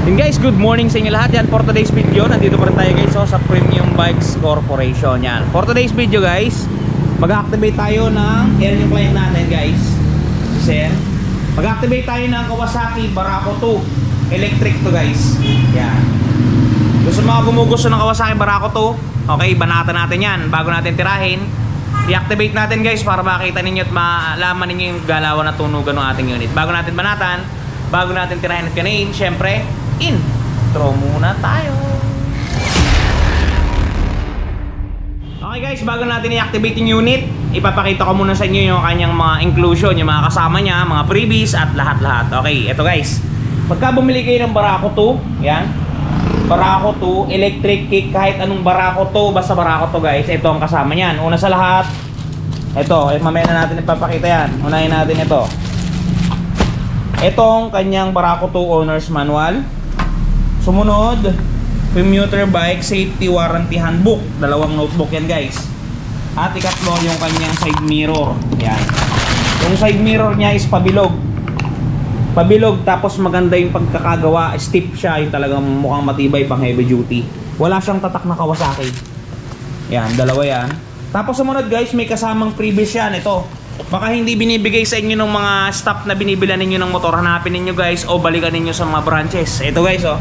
Yun guys, good morning sa inyo lahat. Yan for today's video. Nandito pa rin tayo guys sa Premium Bikes Corporation. Yan. For today's video guys, mag-activate tayo ng, yan yung client natin guys, Sir. Mag-activate tayo ng Kawasaki Barako 2 electric to guys. Yan. Gusto mga gumugusto ng Kawasaki Barako 2, okay, banatan natin yan bago natin tirahin. I-activate natin guys para makita ninyo at malaman ninyo yung galawan na tunugan ng ating unit. Bago natin banatan, bago natin tirahin at kanain, syempre intro muna tayo. Okay guys, bago natin i-activate yung unit, ipapakita ko muna sa inyo yung kanyang mga inclusion, yung mga kasama niya, mga freebies at lahat-lahat. Okay, ito guys, pagka bumili kayo ng Barako 2, yan, Barako 2 electric kick, kahit anong Barako 2, basta Barako 2 guys, ito ang kasama niyan. Una sa lahat, ito, mamaya na natin ipapakita yan. Unahin natin ito. Itong kanyang Barako 2 owner's manual. Sumunod, commuter bike safety warranty handbook. Dalawang notebook yan guys. At ikatlo yung kanyang side mirror. Yan. Yung side mirror niya is pabilog. Pabilog tapos maganda yung pagkakagawa. Stiff siya, yung talagang mukhang matibay pang heavy duty. Wala siyang tatak na Kawasaki. Yan, dalawa yan. Tapos sumunod guys, may kasamang previous yan. Ito, baka hindi binibigay sa inyo ng mga stock na binibilan ninyo ng motor. Hanapin ninyo guys o balikan ninyo sa mga branches. Ito guys oh,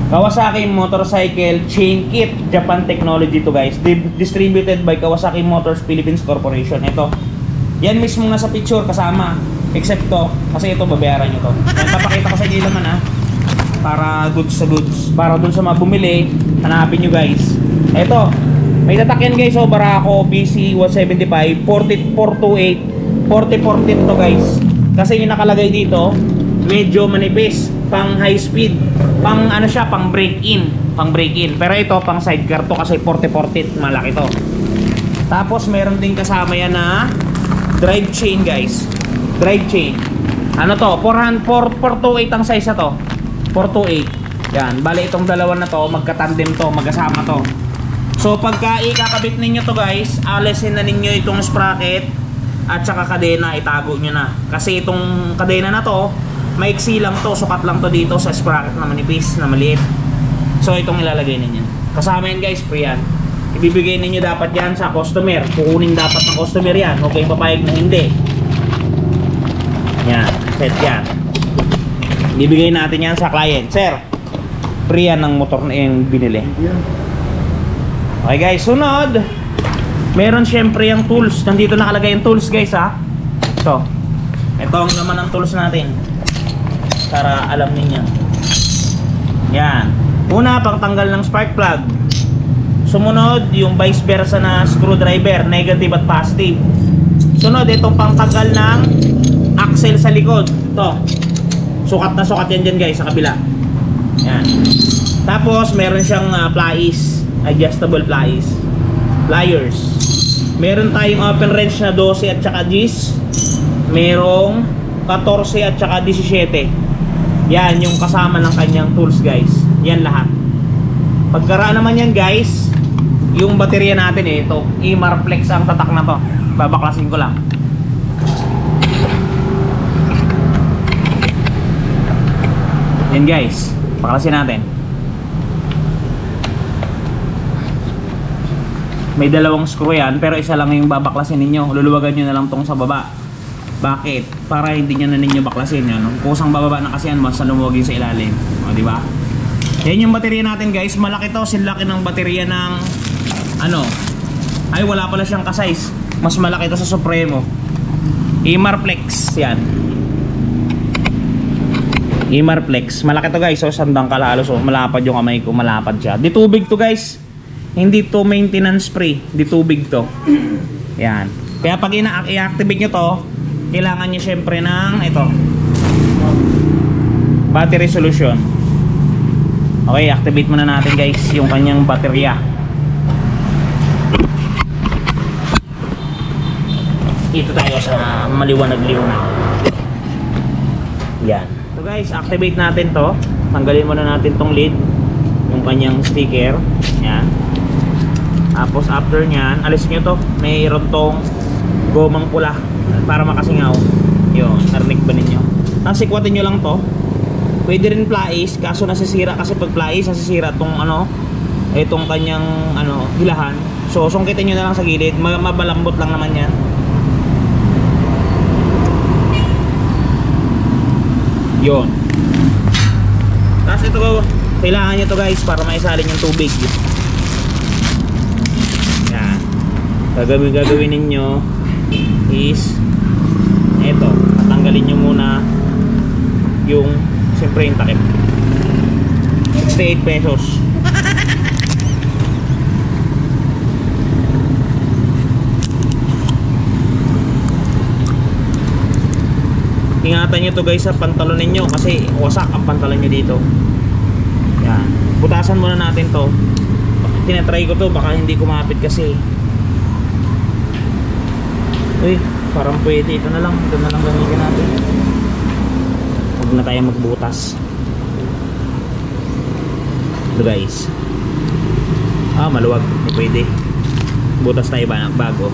Kawasaki Motorcycle Chain Kit, Japan Technology to guys. Distributed by Kawasaki Motors Philippines Corporation. Ito, yan mismo nasa picture kasama. Except to, kasi ito babayaran nyo to. Yan, papakita ko sa inyo naman ha, para goods sa goods. Para dun sa mga bumili, hanapin nyo guys. Ito, may tatak yan guys oh, Barako BC 175 40428 4014 to guys. Kasi yung nakalagay dito, medyo manipis, pang high speed, pang ano siya, pang break in, pero ito pang sidecar to kasi 4014 malaki to. Tapos meron din kasama yan na drive chain guys. Drive chain, ano to, 428 ang size na to, 428. Yan, bali itong dalawa na to, magka-tandem to, magkasama to. So pagka ikakabit ninyo to guys, alisin na ninyo itong sprocket at saka kadena, itago nyo na. Kasi itong kadena na to, maiksi lang to, sukat lang to dito sa sprocket na manipis, na maliit. So itong ilalagay ninyo. Kasama yan guys, free yan. Ibibigay ninyo dapat yan sa customer. Kukunin dapat ng customer yan. Huwag kayong papayag na hindi. Yan, set yan. Ibibigay natin yan sa client. Sir, free yan ng motor na yung binili. Okay guys, sunod, meron syempre yung tools. Nandito nakalagay yung tools guys ha. Ito ang laman ng tools natin, para alam niyo. Yan. Una, pangtanggal ng spark plug. Sumunod, yung vice versa na screwdriver, negative at positive. Sunod, itong pangtanggal ng axle sa likod. Ito, sukat na sukat yan dyan guys sa kabila. Yan. Tapos meron siyang pliers, adjustable pliers. Meron tayong open wrench na 12 at saka 10. Merong 14 at saka 17. Yan yung kasama ng kanyang tools guys. Yan lahat. Pagkaraan naman yan guys, yung baterya natin ito, Imarflex ang tatak na to. Babaklasin ko lang. Yan guys, baklasin natin. May dalawang screw yan, pero isa lang yung babaklasin ninyo. Luluwagan nyo na lang tong sa baba. Bakit? Para hindi nyo na ninyo baklasin yan. Kusang bababa na kasi yan, mas lumuwagin sa ilalim. O, diba? Yan yung baterya natin guys. Malaki to, sinlaki ng baterya ng ano. Ay, wala pala siyang ka-size. Mas malaki to sa Supremo. Imarflex. Yan. Imarflex. Malaki to guys. So, sandang kalalo. So, malapad yung kamay ko. Malapad siya. Di tubig to guys. Hindi to maintenance spray. Di tubig to. Yan. Kaya pag i-activate nyo to, kailangan nyo syempre ng ito, battery solution. Okay, activate muna natin guys yung kanyang baterya. Dito tayo sa maliwanag-liwanag. Yan. So guys, activate natin to. Tanggalin muna natin tong lid, yung kanyang sticker. Yan. Tapos after nyan, alis nyo to. Mayroon tong gomang pula para makasingaw. Yun, narinig ba ninyo? Tapos sikwatin nyo lang to. Pwede rin plais, kaso nasisira kasi pag plais nasisira tong ano, itong kanyang ano, hilahan. So sungkitin nyo na lang sa gilid, mabalambot lang naman yan. Yun. Tapos ito, kailangan nyo to guys para maisalin yung tubig. Yan. Gagawin ninyo is ito, tatanggalin nyo muna yung siyempre yung takip. 68 pesos. Ingatan nyo to guys sa pantalon ninyo kasi wasak ang pantalon nyo dito. Yan. Butasan muna natin to. Tinatry ko to, baka hindi kumapit kasi. Uy, parang pwede. Ito na lang gamitin natin. Huwag na tayo magbutas. Ito guys. Maluwag. Hindi pwede. Butas tayo ba bago.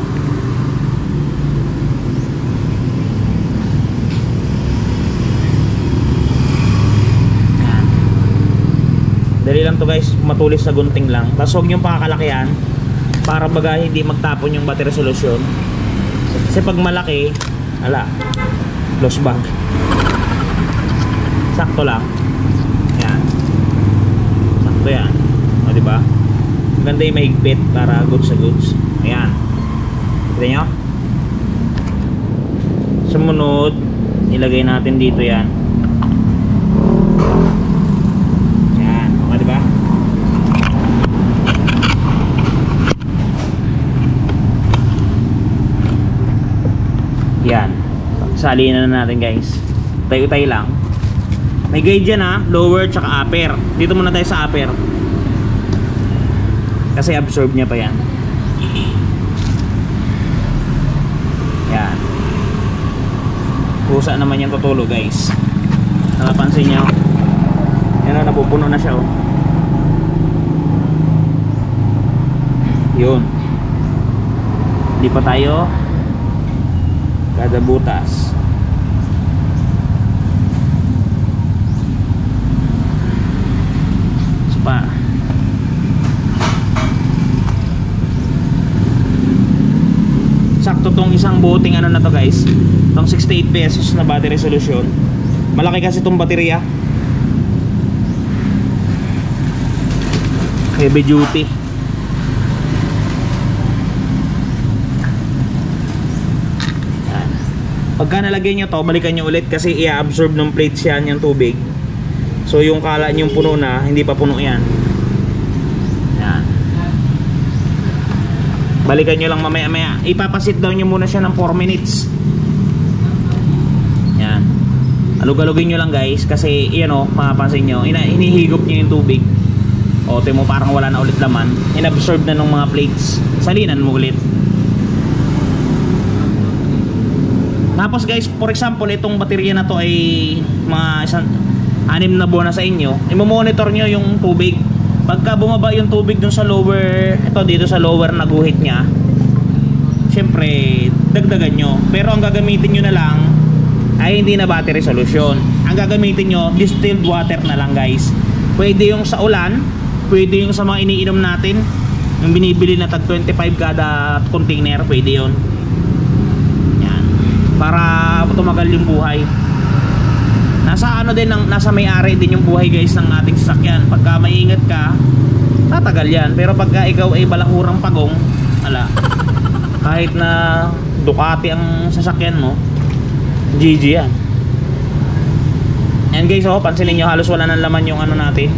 Dali lang to guys, matulis sa gunting lang. Tapos huwag niyong pakakalakihan para baga hindi magtapon yung battery resolution. Kasi pag malaki, lost bag. Sakto lang. Yan. Sakto yan. O diba? Maganda yung mahigpit para goods sa goods. Ayan. Kita nyo? Sumunod, ilagay natin dito yan. Yan. Saliin na natin guys. Tayo-tayo lang. May guide dyan lower tsaka upper. Dito muna tayo sa upper. Kasi absorb niya pa yan. Yan. Kusa naman yung tutulo guys. Napansin nyo. Yan napupuno na siya Yun. Hindi pa tayo kada butas. Pa. Sakto tong isang buting ano na to guys. Tong 68 pesos na battery resolution. Malaki kasi tong baterya. Heavy duty. Pagka nalagay nyo to, balikan nyo ulit kasi i-absorb ng plates yan yung tubig. So yung kala nyo puno na, hindi pa puno yan. Yan. Balikan nyo lang mamaya-maya. Ipapasit down nyo muna siya ng 4 minutes. Yan. Alug-alugin nyo lang guys kasi yan mapapansin nyo, hinihigop nyo yung tubig. O mo parang wala na ulit laman. In-absorb na ng mga plates. Salinan mo ulit. Tapos guys, for example, itong baterya na to ay mga 6 na buwan na sa inyo. I-monitor nyo yung tubig. Pagka bumaba yung tubig dun sa lower, dito sa lower na guhit nya, syempre dagdagan nyo. Pero ang gagamitin nyo na lang ay hindi na battery solution. Ang gagamitin nyo, distilled water na lang guys. Pwede yung sa ulan, pwede yung sa mga iniinom natin, yung binibili na tag 25 kada container, pwede yun. Para tumagal yung buhay. Nasa nasa may-ari din yung buhay guys ng ating sasakyan. Pagka maingat ka, tatagal yan. Pero pagka ikaw ay balahurang pagong, kahit na Ducati ang sasakyan mo, GG yan. Yan guys, pansinin nyo, halos wala nang laman yung natin,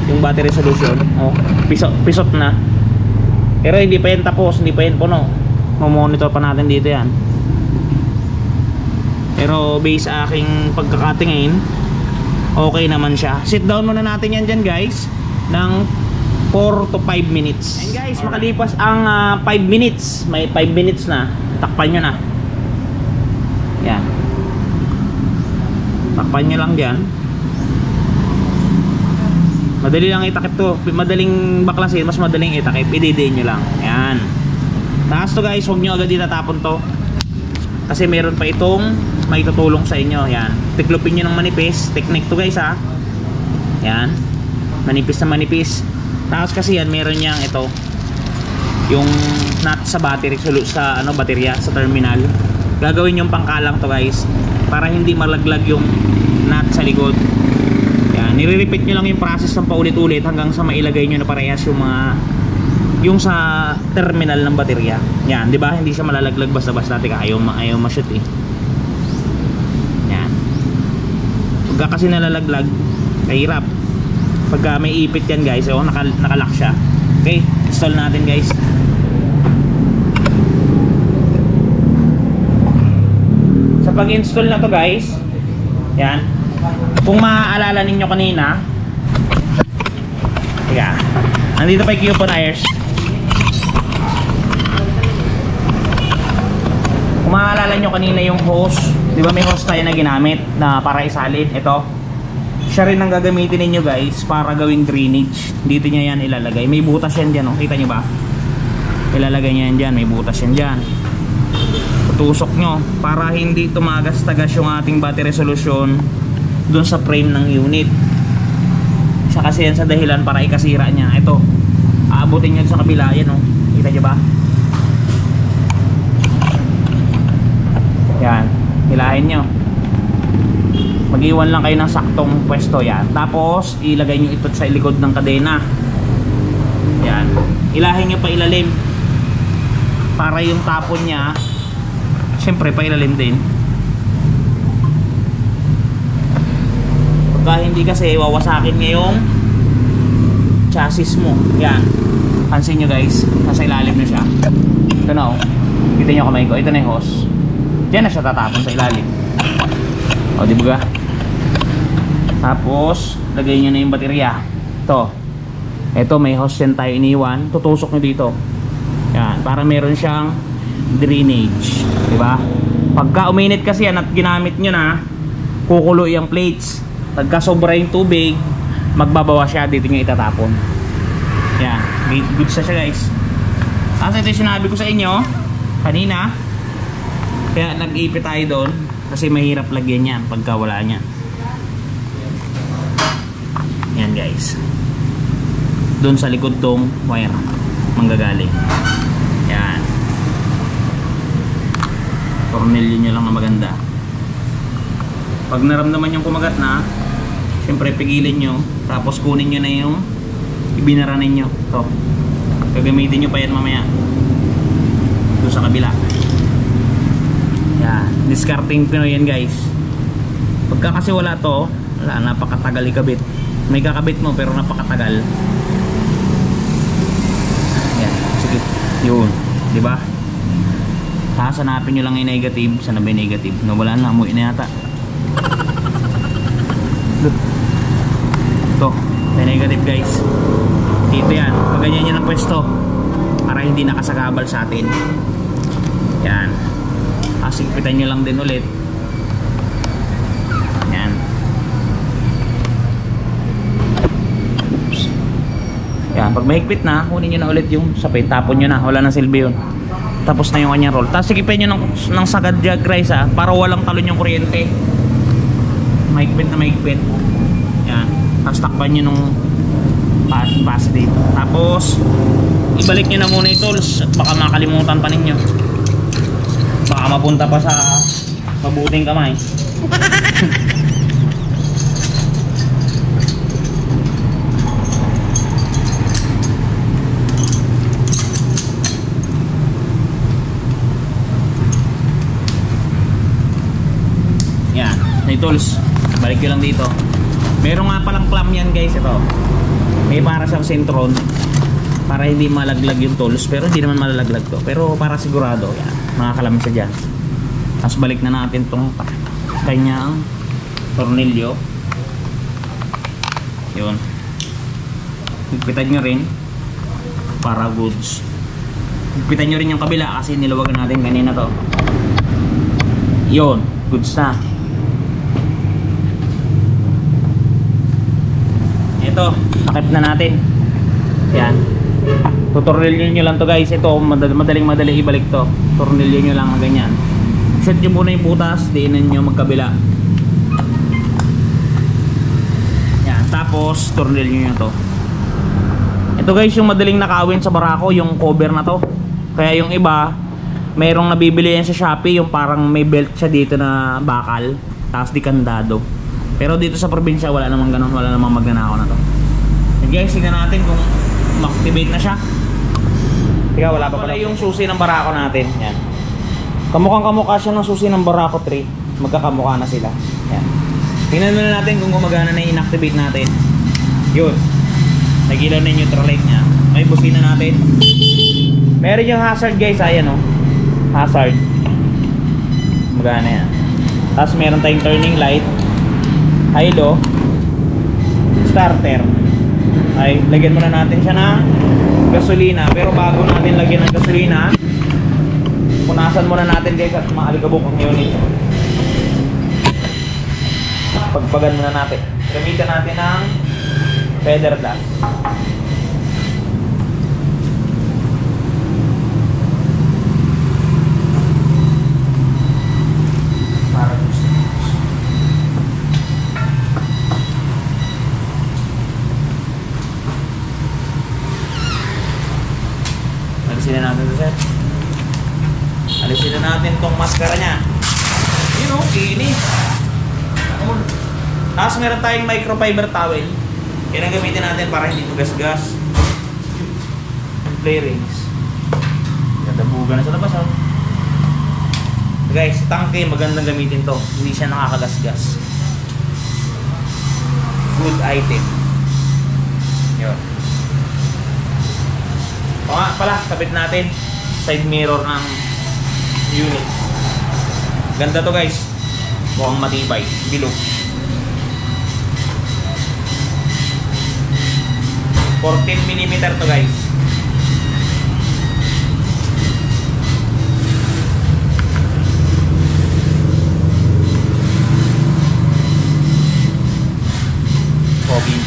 yung battery solution. Pisot na. Pero hindi pa yan tapos, hindi pa yan puno. Mamonitor pa natin dito yan. Pero based sa aking pagkakatingin, okay naman siya. Sit down muna natin yan dyan guys ng 4 to 5 minutes. And guys, makalipas ang 5 minutes. May 5 minutes na. Takpan nyo na. Yan. Takpan nyo lang dyan. Madali lang itakip to. Madaling baklasin, mas madaling itakip. Ididiin nyo lang. Yan. Taas to guys, huwag nyo agad itatapon to. Kasi meron pa itong maitutulong sa inyo. Yan, tiklopin nyo ng manipis. Technique to guys ha. Yan, manipis na manipis. Tapos kasi yan, meron niyang ito, yung nut sa battery, sa ano, baterya, sa terminal. Gagawin yung pangkalang to guys, para hindi malaglag yung nut sa likod. Yan, nire-repeat nyo lang yung process ng paulit-ulit hanggang sa mailagay nyo na parehas yung mga, yung sa terminal ng baterya. Yan, di ba? Hindi siya malalaglag basta-basta. Teka, ayaw ma-shoot eh. Yan. Pagka kasi nalalaglag, kahirap. Pagka may ipit yan guys, oh, nakalock siya. Okay, install natin guys. Sa pag-install na to guys, yan, kung maaalala ninyo kanina, teka, nandito pa yung coupon wires. Kung maaalala nyo kanina yung hose, di ba may hose tayo na ginamit na para isalin? Ito, siya rin ang gagamitin ninyo guys para gawing drainage. Dito niya yan ilalagay. May butas yan dyan, oh. Kita nyo ba? Ilalagay niya yan dyan, may butas yan dyan. Tutusok nyo para hindi tumagas-tagas yung ating battery solution dun sa frame ng unit. Siya kasi yan sa dahilan para ikasira niya. Ito, aabutin nyo sa kabila yan, oh. Kita nyo ba? Yan, hilahin nyo. Mag-iwan lang kayo ng saktong pwesto. Yan, tapos ilagay nyo ito sa likod ng kadena. Yan, hilahin nyo pa ilalim para yung tapon nya syempre pa ilalim din. Pagka hindi kasi wawasakin nyo yung chassis mo. Yan, pansin nyo guys, nasa ilalim na siya. Ito na, oh. Kita nyo kamay ko, ito na yung hose. Diyan na siya tatapon sa ilalim. O, di ba? Tapos lagay nyo na yung baterya. Ito may hose yan tayo iniwan. Tutusok nyo dito. Yan, para meron siyang drainage, di ba? Pagka uminit kasi yan at ginamit nyo na, kukulo yung plates. Pagka sobra yung tubig, magbabawa siya, dito nyo itatapon. Yan, good siya guys. Kasi ito yung sinabi ko sa inyo kanina, kaya nag-ipit tayo doon kasi mahirap lagyan yan pagka wala niya. Yan guys, doon sa likod tong wire manggagaling. Yan, tornilyo nyo lang na maganda. Pag naramdaman yung kumagat na, syempre pigilin nyo, tapos kunin nyo na yung ibinara ninyo. Ito, gagamitin nyo pa yan mamaya doon sa kabila. Yan, discarding Pinoy yan guys. Pagka kasi wala to, wala, napakatagal ikabit. May kakabit mo pero napakatagal. Yan, sige, yun, di ba? Hanapin nyo lang yung negative. Sana ba yung negative? Nawala na, amuin na yata. Ito, yung negative guys. Dito yan, pag ganyan yan ang pwesto para hindi nakasagabal sa atin. Yan, asigpitan nyo lang din ulit. Yan. Oops. Yan, pag mahigpit na, kunin nyo na ulit yung sapin, tapon nyo na, wala nang silbi yun. Tapos na yung kanyang roll. Tapos sikipin nyo ng sagad dyan guys ha, para walang talon yung kuryente. Mahigpit na mahigpit. Yan, tapos takpan nyo nung positive. Tapos ibalik nyo na muna yung tools at baka makalimutan pa ninyo. Baka mapunta pa sa mabuting kamay. Yan, may tools. Balik nyo lang dito. Meron nga palang clamp yan guys. Ito, may para siyang sentron para hindi malaglag yung tools, pero hindi naman malalaglag to, pero para sigurado. Yan, makakalam siya dyan. Tapos balik na natin tong kanyang tornilyo. Yun, higpitan nyo rin para goods. Higpitan nyo rin yung kabila kasi nilawagan natin kanina to. Yun, goods na. Ito, takip na natin. Yan, tutornilyo nyo lang to guys. Ito, madaling ibalik to. Tornilyo nyo lang na ganyan. Reset nyo muna yung butas, diinan nyo magkabila. Yan, tapos tornil nyo to. Ito guys yung madaling nakawin sa barako, yung cover na to. Kaya yung iba, mayroong nabibili yan sa Shopee, yung parang may belt siya dito na bakal, tapos di kandado. Pero dito sa probinsya wala namang ganun, wala namang magnanakaw na to. And guys, tignan natin kung ma-activate na siya. Teka, wala pa pala yung susi ng barako natin. Yan. Kamukhang kamukha siya ng susi ng barako 3. Magkakamukha na sila. Yan. Tingnan muna natin kung gumagana na yung inactivate natin. Yun. Nagilaw na yung neutral light niya. May busina natin. Meron yung hazard guys. Ayan o. Hazard. Gumagana yan. Tapos meron tayong turning light. High low. Starter. Ay, lagyan muna natin siya ng gasolina. Pero bago natin lagyan ng gasolina, punasan muna natin guys at maalikabok ang unit. Pagpagan muna natin. Gamitan natin ng feather dust. Alisin na natin ito, sir. Alisin na natin tong maskara niya. Yun o, kinis. Tapos meron tayong microfiber towel. Yan ang gamitin natin para hindi magasgas. Play rings. Nadabugan na sa labas, oh. Guys, tangke, magandang gamitin to. Hindi siya nakakagasgas. Good item. Yun. O nga pala, kabit natin side mirror ng unit. Ganda to guys. Mukhang matibay. Bilog. 14mm to guys.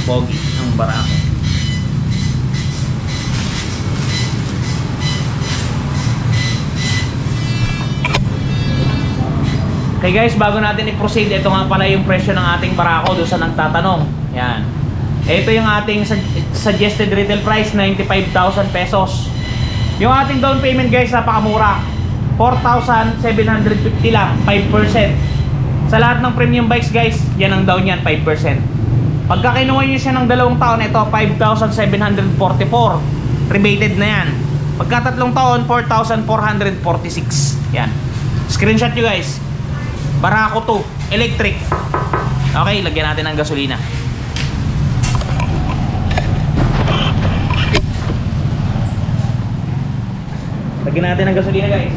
Pogi ang barako. Okay guys, bago natin i-proceed, ito nga pala yung presyo ng ating barako doon sa nagtatanong. Yan. Ito yung ating suggested retail price, 95,000 pesos. Yung ating down payment guys, napakamura. 4,750 lang, 5%. Sa lahat ng premium bikes guys, yan ang down yan, 5%. Pagka kinuha nyo siya ng 2 taon, ito 5,744. Rebated na yan. Pagka 3 taon, 4,446. Yan. Screenshot nyo guys. Barako 2, electric. Okay, lagyan natin ng gasolina. Lagyan natin ng gasolina guys.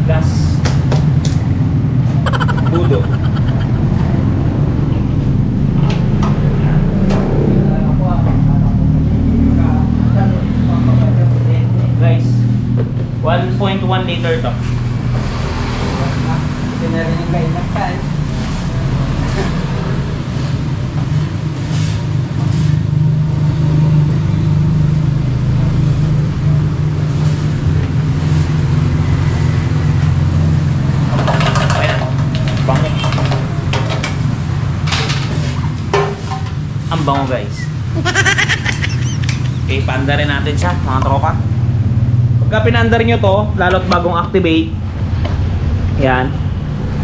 Gas. Budo. Guys, 1.1 liter to. Narinig kayo ng time. Bango. Ang bango guys. Okay, paandar rin natin siya mga tropa. Pagka pinandar nyo to, lalo't bagong activate, yan.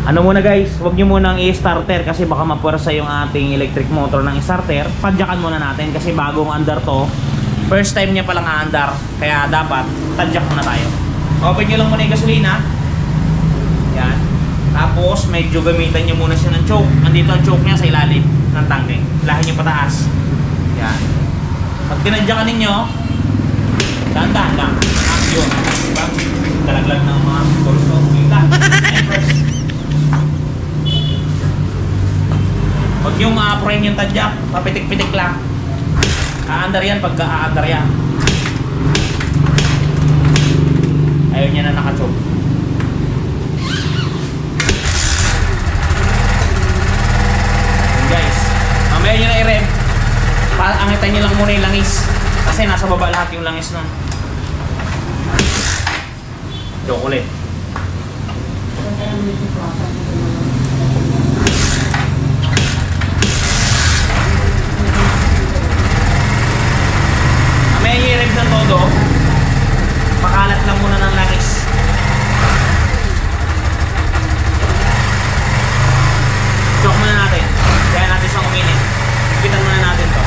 Ano muna guys, huwag nyo munang i-starter kasi baka mapuwersa yung ating electric motor ng starter. Tadyakan muna natin kasi bagong andar to. First time niya palang aandar, kaya dapat tadyak muna tayo. Open nyo lang muna yung gasolina. Yan. Tapos medyo gamitan nyo muna siya ng choke. Andito ang choke niya sa ilalim ng tangke. Lahin nyo pataas. Yan. Pag tinadyakan ninyo, dahan-dahan lang. Yun. Diba? Talaglag ng mga torso. Kita. First. Huwag yung frame yung tadyak, papitik-pitik lang. Aandar yan pagka aandar yan. Ayaw niya na nakachoke. Guys, mamaya nyo na i-rev. Angitan nyo lang muna yung langis. Kasi nasa baba lahat yung langis nun. Chocolate. May i-rev ng todo. Pakalat lang muna ng langis. Choke muna natin. Kaya natin sa uminit. Ipitan muna natin to.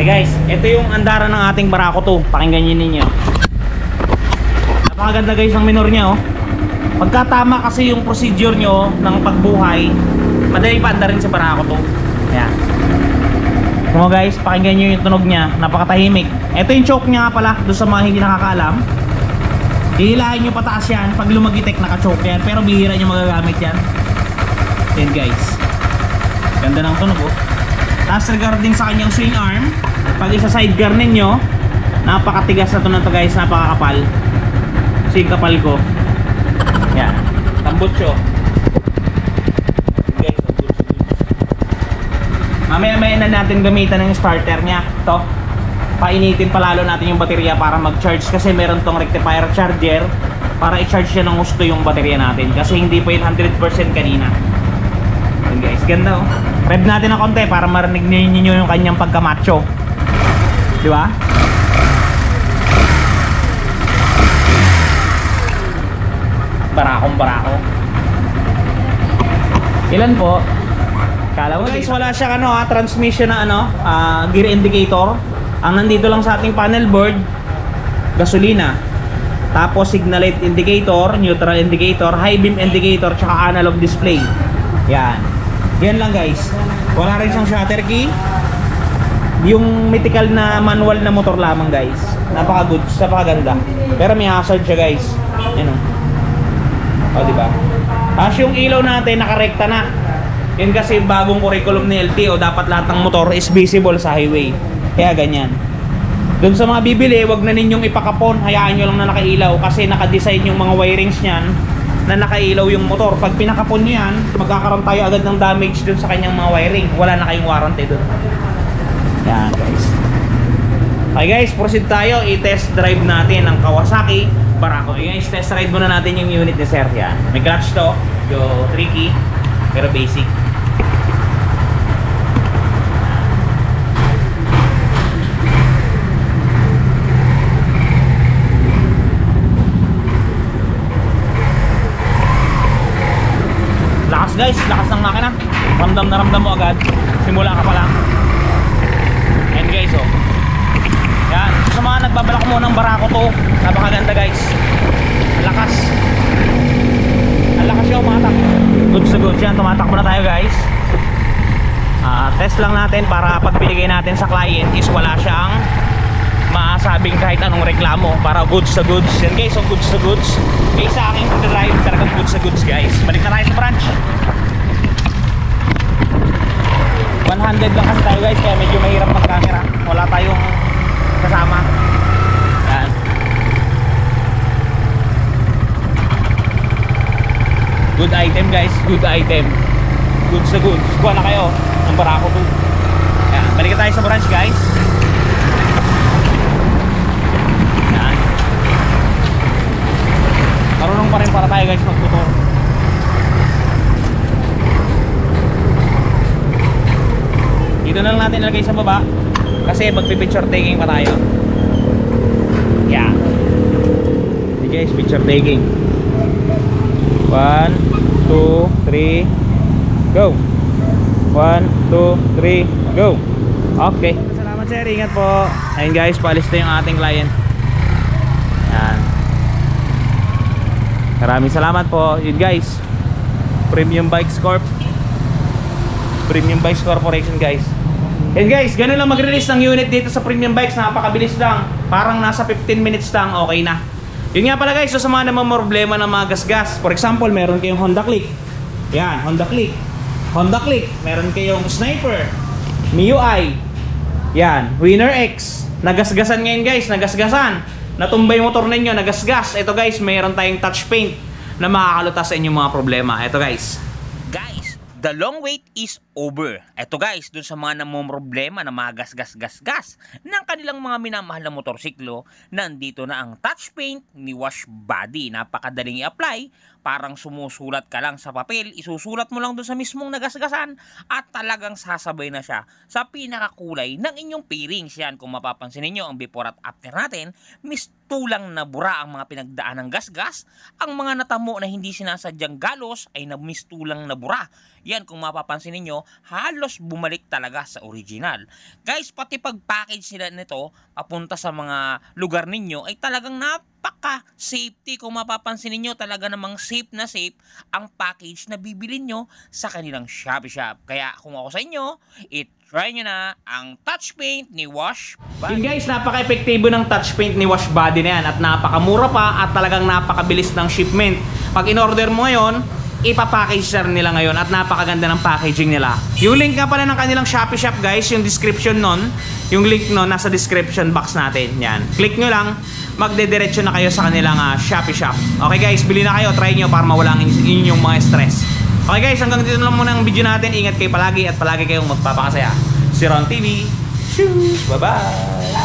Hey guys, ito yung andaran ng ating Barako 2. Pakinggan nyo ninyo. Napakaganda guys ang minor nya oh. Pagka tama kasi yung procedure nyo ng pagbuhay, madali pa andarin sa Barako 2. Ayan. So guys, pakinggan nyo yung tunog nya. Napakatahimik. Ito yung choke nya pala, doon sa mga hindi nakakaalam. Hihilahin nyo pataas yan. Pag lumagitek naka-choke yan. Pero bihira nyo magagamit yan. Yan guys. Ganda ng tunog oh. Tapos regarding sa kanyang swing arm, pag isa sidecar ninyo, napakatigas na to guys, napakakapal. Kasi kapal ko. Yan. Tambutso. Guys, tambutso. Mamaya-maya na natin gamitan ng starter nya. Ito. Painitin palalo natin yung baterya para mag-charge kasi meron tong rectifier charger para i-charge siya ng gusto yung baterya natin kasi hindi pa yun 100% kanina. Yan guys, ganda oh. Rev natin ng konti para marinig niyo yung kanyang pagkamacho. Di ba? Barakong barako. Ilan po? Kala mo guys, wala siyang transmission na gear indicator. Ang nandito lang sa ating panel board, gasolina. Tapos signal light indicator, neutral indicator, high beam indicator, tsaka analog display. Yan. Yan lang guys. Wala rin siyang shutter key. Yung mythical na manual na motor lamang guys. Napaka-good, napakaganda. Pero may hazard siya guys. Yan o, diba? Tapos yung ilaw natin nakarekta na. Yan kasi bagong curriculum ni LTO. Dapat lahat ng motor is visible sa highway. Kaya ganyan. Doon sa mga bibili, wag na ninyong ipakapon. Hayaan nyo lang na nakailaw. Kasi nakadesign yung mga wirings nyan na nakailaw yung motor. Pag pinakapon nyo yan, magkakaroon tayo agad ng damage dun sa kanyang mga wiring. Wala na kayong warranty dun. Yan guys. Okay guys, proceed tayo. I-test drive natin ang Kawasaki Barako. Okay guys, test ride muna natin yung unit ni Sir. Yan. May clutch to. Yung tricky, pero basic. Lakas guys, lakas ng makina. Ramdam na ramdam mo agad. Simula ka pa lang. Ayan guys oh. Yan, sa mga nagbabalak mo ng Barako to, napakaganda guys. Ang lakas. Ang lakas yung tumatak. Good sa good yan, tumatak muna tayo guys. Test lang natin para pag binigay natin sa client is wala siyang maasabing kahit anong reklamo. Para goods sa goods. Yan guys, so goods sa goods. Eh sa aking pag-drive talagang goods sa goods guys. Balik na tayo sa branch. 100 lang kasi tayo guys, kaya medyo mahirap mag camera. Wala tayong kasama. Yan. Good item guys, good item. Good sa good. Kuha na kayo ng Barako 2. Yan. Balik tayo sa branch guys. Yan. Marunong pa rin para tayo guys magmotor. Dito na lang natin ilagay sa baba kasi magpipicture taking pa tayo. Yeah. guys, picture taking. 1, 2, 3, go. 1, 2, 3, go. Okay. Salamat sir, ingat po. Ayun guys, paalis na yung ating client. Yan. Maraming salamat po. Yun guys, Premium Bikes Corp, Premium Bikes Corporation guys. And guys, ganun lang mag-release ng unit dito sa Premium Bikes. Napakabilis lang. Parang nasa 15 minutes lang, okay na. Yun nga pala guys, so sa mga naman problema ng mga gas-gas. For example, meron kayong Honda Click. Yan, Honda Click. Honda Click. Meron kayong Sniper, MIUI. Yan, Winner X. Nagasgasan ngayon guys, nagasgasan. Natumbay yung motor ninyo, nagasgas. Ito guys, meron tayong touch paint na makakalutas sa inyong mga problema. Ito guys. Guys, the long wait is over. Ito guys, dun sa mga namumroblema na mga gas ng kanilang mga minamahal na motorsiklo, nandito na ang touch paint ni Wash Body. Napakadaling i-apply. Parang sumusulat ka lang sa papel, isusulat mo lang dun sa mismong nagasgasan at talagang sasabay na siya sa pinakakulay ng inyong pairings. Yan, kung mapapansin niyo ang before at after natin, mistulang na bura ang mga pinagdaan ng gasgas. Ang mga natamo na hindi sinasadyang galos ay mistulang na bura. Yan, kung mapapansin niyo, halos bumalik talaga sa original. Guys, pati pag-package nila nito papunta sa mga lugar ninyo ay talagang napaka-safety. Kung mapapansin niyo, talaga namang safe na safe ang package na bibili nyo sa kanilang Shopee Shop. Kaya kung ako sa inyo, try nyo na ang touch paint ni Wash Body. Yun guys, napaka-epektibo ng touch paint ni Wash Body na yan at napakamura pa at talagang napakabilis ng shipment. Pag in-order mo ngayon, ipapackage nila ngayon at napakaganda ng packaging nila. Yung link nga pala ng kanilang Shopee Shop guys, yung description nun, yung link nun nasa description box natin. Yan, click nyo lang, magdediretso na kayo sa kanilang Shopee Shop. Okay guys, bili na kayo, try nyo para mawala ang inyong mga stress. Okay guys, hanggang dito na lang muna ang video natin. Ingat kayo palagi at palagi kayong magpapakasaya. Si Ron TV, bye bye.